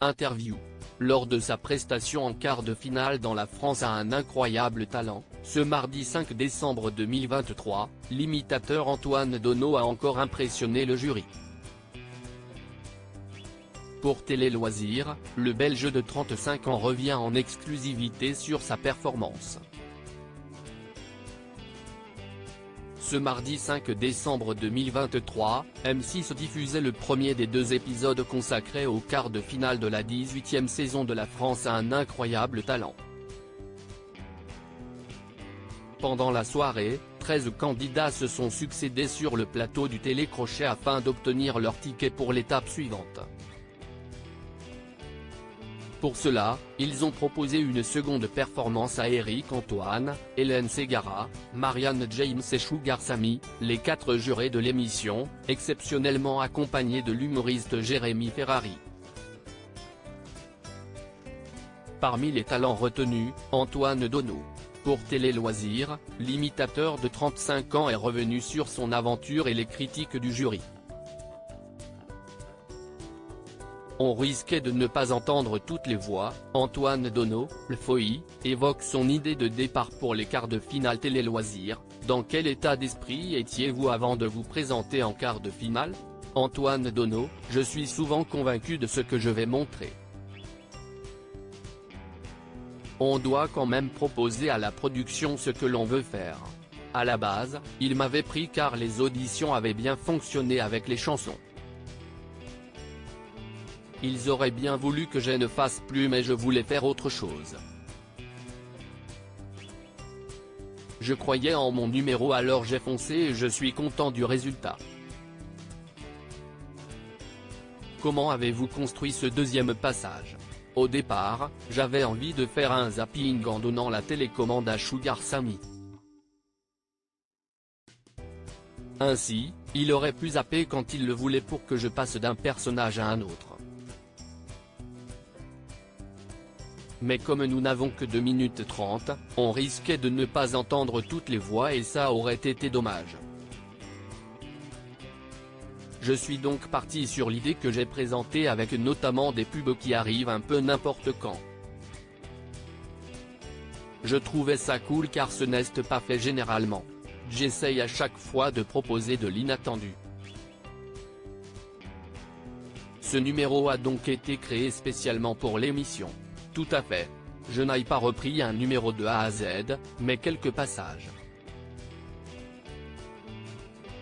Interview. Lors de sa prestation en quart de finale dans La France a un incroyable talent, ce mardi 5 décembre 2023, l'imitateur Antoine Dono a encore impressionné le jury. Pour Télé Loisirs, le Belge de 35 ans revient en exclusivité sur sa performance. Ce mardi 5 décembre 2023, M6 diffusait le premier des 2 épisodes consacrés au quart de finale de la 18e saison de La France a un incroyable talent. Pendant la soirée, 13 candidats se sont succédés sur le plateau du télécrochet afin d'obtenir leur ticket pour l'étape suivante. Pour cela, ils ont proposé une seconde performance à Eric Antoine, Hélène Ségara, Marianne James et Sugar Sammy, les 4 jurés de l'émission, exceptionnellement accompagnés de l'humoriste Jérémy Ferrari. Parmi les talents retenus, Antoine Dono. Pour Télé Loisirs, l'imitateur de 35 ans est revenu sur son aventure et les critiques du jury. On risquait de ne pas entendre toutes les voix. Antoine Dono, le FOI, évoque son idée de départ pour les quarts de finale Télé Loisirs. Dans quel état d'esprit étiez-vous avant de vous présenter en quart de finale? Antoine Dono, je suis souvent convaincu de ce que je vais montrer. On doit quand même proposer à la production ce que l'on veut faire. À la base, il m'avait pris car les auditions avaient bien fonctionné avec les chansons. Ils auraient bien voulu que je ne fasse plus mais je voulais faire autre chose. Je croyais en mon numéro alors j'ai foncé et je suis content du résultat. Comment avez-vous construit ce deuxième passage? Au départ, j'avais envie de faire un zapping en donnant la télécommande à Sugar Sammy. Ainsi, il aurait pu zapper quand il le voulait pour que je passe d'un personnage à un autre. Mais comme nous n'avons que 2 minutes 30, on risquait de ne pas entendre toutes les voix et ça aurait été dommage. Je suis donc parti sur l'idée que j'ai présentée avec notamment des pubs qui arrivent un peu n'importe quand. Je trouvais ça cool car ce n'est pas fait généralement. J'essaye à chaque fois de proposer de l'inattendu. Ce numéro a donc été créé spécialement pour l'émission. Tout à fait. Je n'ai pas repris un numéro de A à Z, mais quelques passages.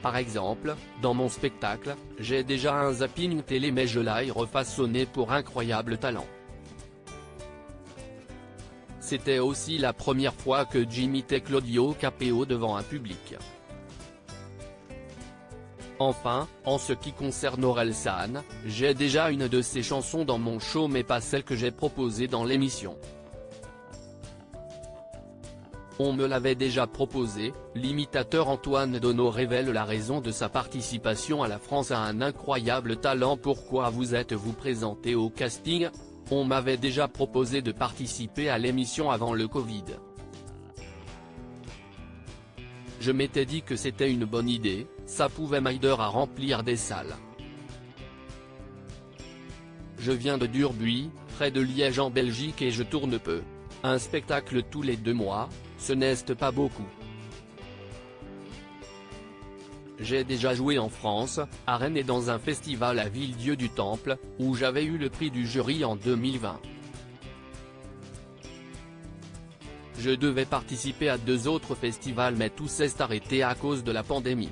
Par exemple, dans mon spectacle, j'ai déjà un zapping télé mais je l'ai refaçonné pour incroyable talent. C'était aussi la première fois que j'imitais Claudio Capéo devant un public. Enfin, en ce qui concerne Orelsan, j'ai déjà une de ses chansons dans mon show mais pas celle que j'ai proposée dans l'émission. On me l'avait déjà proposé. L'imitateur Antoine Dono révèle la raison de sa participation à La France a un incroyable talent. Pourquoi vous êtes-vous présenté au casting? On m'avait déjà proposé de participer à l'émission avant le Covid. Je m'étais dit que c'était une bonne idée, ça pouvait m'aider à remplir des salles. Je viens de Durbuy, près de Liège en Belgique et je tourne peu. Un spectacle tous les 2 mois, ce n'est pas beaucoup. J'ai déjà joué en France, à Rennes et dans un festival à Villedieu du Temple, où j'avais eu le prix du jury en 2020. Je devais participer à 2 autres festivals mais tout s'est arrêté à cause de la pandémie.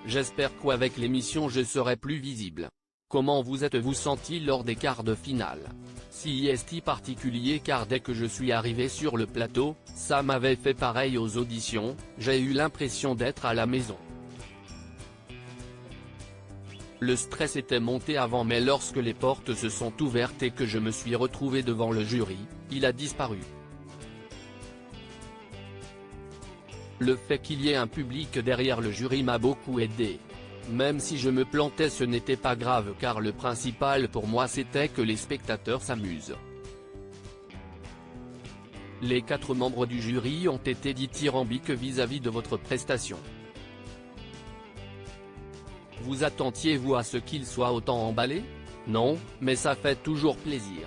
J'espère qu'avec l'émission je serai plus visible. Comment vous êtes-vous senti lors des quarts de finale? Si est particulier car dès que je suis arrivé sur le plateau, ça m'avait fait pareil aux auditions, j'ai eu l'impression d'être à la maison. Le stress était monté avant mais lorsque les portes se sont ouvertes et que je me suis retrouvé devant le jury, il a disparu. Le fait qu'il y ait un public derrière le jury m'a beaucoup aidé. Même si je me plantais ce n'était pas grave car le principal pour moi c'était que les spectateurs s'amusent. Les 4 membres du jury ont été dithyrambiques vis-à-vis de votre prestation. Vous attendiez-vous à ce qu'il soit autant emballé? Non, mais ça fait toujours plaisir.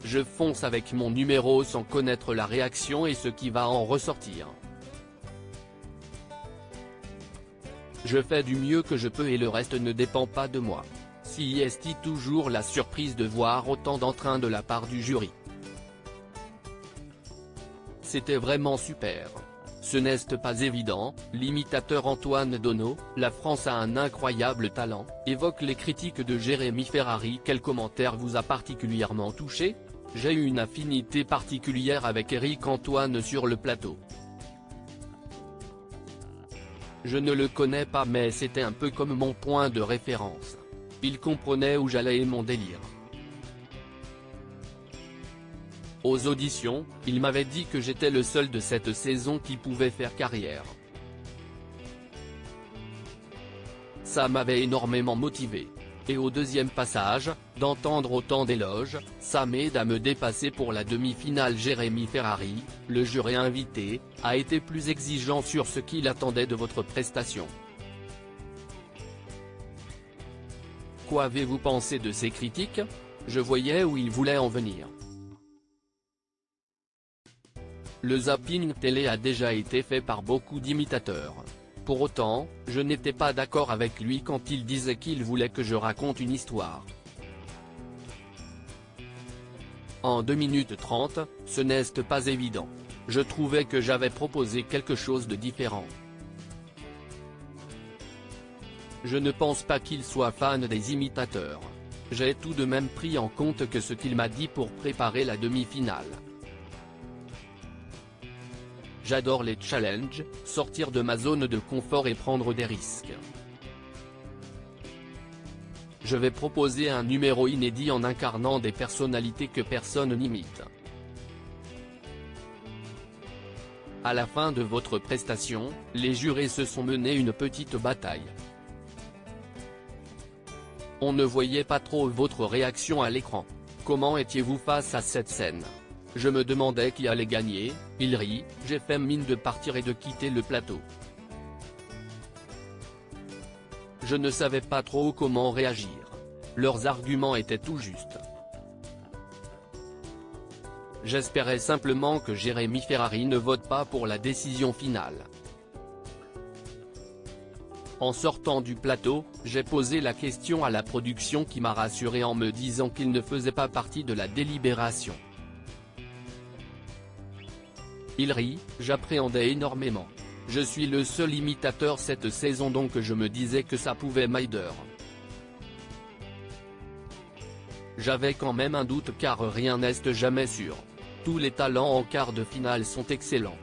Je fonce avec mon numéro sans connaître la réaction et ce qui va en ressortir. Je fais du mieux que je peux et le reste ne dépend pas de moi. Si est toujours la surprise de voir autant d'entrain de la part du jury. C'était vraiment super. Ce n'est pas évident, l'imitateur Antoine Dono, la France a un incroyable talent, évoque les critiques de Jérémy Ferrari. Quel commentaire vous a particulièrement touché? J'ai eu une affinité particulière avec Éric Antoine sur le plateau. Je ne le connais pas mais c'était un peu comme mon point de référence. Il comprenait où j'allais et mon délire. Aux auditions, il m'avait dit que j'étais le seul de cette saison qui pouvait faire carrière. Ça m'avait énormément motivé. Et au deuxième passage, d'entendre autant d'éloges, ça m'aide à me dépasser pour la demi-finale. Jérémy Ferrari, le jury invité, a été plus exigeant sur ce qu'il attendait de votre prestation. Qu'avez-vous pensé de ces critiques? Je voyais où il voulait en venir. Le zapping télé a déjà été fait par beaucoup d'imitateurs. Pour autant, je n'étais pas d'accord avec lui quand il disait qu'il voulait que je raconte une histoire. En 2 minutes 30, ce n'est pas évident. Je trouvais que j'avais proposé quelque chose de différent. Je ne pense pas qu'il soit fan des imitateurs. J'ai tout de même pris en compte que ce qu'il m'a dit pour préparer la demi-finale. J'adore les challenges, sortir de ma zone de confort et prendre des risques. Je vais proposer un numéro inédit en incarnant des personnalités que personne n'imite. À la fin de votre prestation, les jurés se sont menés une petite bataille. On ne voyait pas trop votre réaction à l'écran. Comment étiez-vous face à cette scène? Je me demandais qui allait gagner, il rit, j'ai fait mine de partir et de quitter le plateau. Je ne savais pas trop comment réagir. Leurs arguments étaient tout justes. J'espérais simplement que Jérémy Ferrari ne vote pas pour la décision finale. En sortant du plateau, j'ai posé la question à la production qui m'a rassuré en me disant qu'il ne faisait pas partie de la délibération. Il rit, j'appréhendais énormément. Je suis le seul imitateur cette saison donc je me disais que ça pouvait m'aider. J'avais quand même un doute car rien n'est jamais sûr. Tous les talents en quart de finale sont excellents.